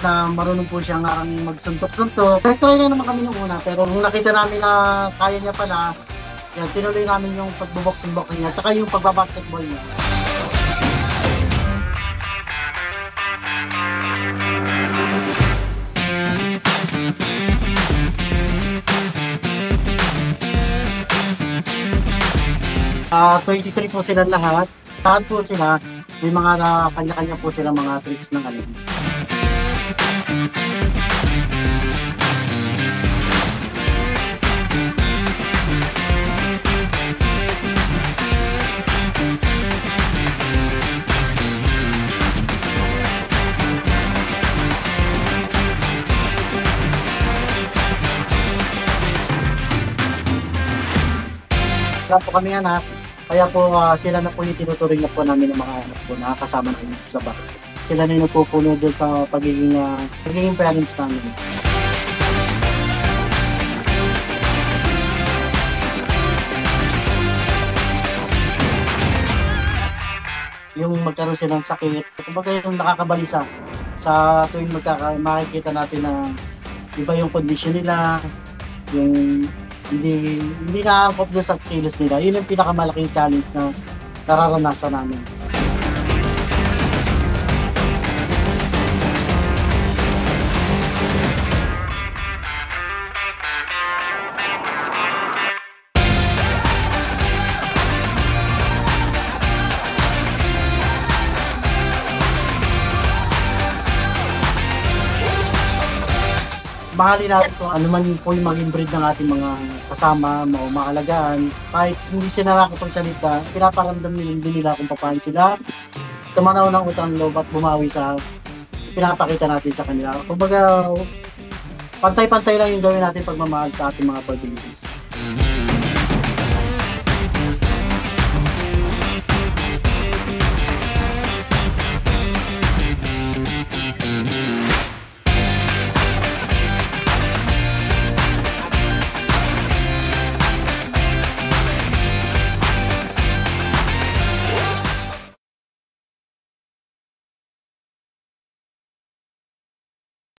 Na marunong po siya nga magsuntok-suntok. Try lang naman kami nung una, pero nung nakita namin na kaya niya pala, yan, tinuloy namin yung pagbuboxing-boxing niya, tsaka yung pagbabasketball niya. Ah, 23 po sila lahat. Lahat po sila, may mga kanya-kanya po sila mga tricks ng alin. Wala po kami anak, kaya po sila na po yung tinuturing na po namin ng mga anak po na kasama namin sa bahay. Sila na yung napupuno doon sa pagiging parents namin. Yung magkaroon silang sakit, kumbaga yung nakakabalisa sa tuwing makikita natin na iba yung kondisyon nila, yung hindi nakakop doon sa kilos nila. Yun yung pinakamalaking challenge na nararanasan namin. Mahalin natin kung ano man po yung maging breed ng ating mga kasama, maalagaan. Kahit hindi sila nakakapagsalita, pinaparamdam din nila kung paano sila tumanaw ng utang loob at bumawi sa pinapakita natin sa kanila. Kumbaga, pantay-pantay lang yung gawin natin pagmamahal sa ating mga pag-ibig.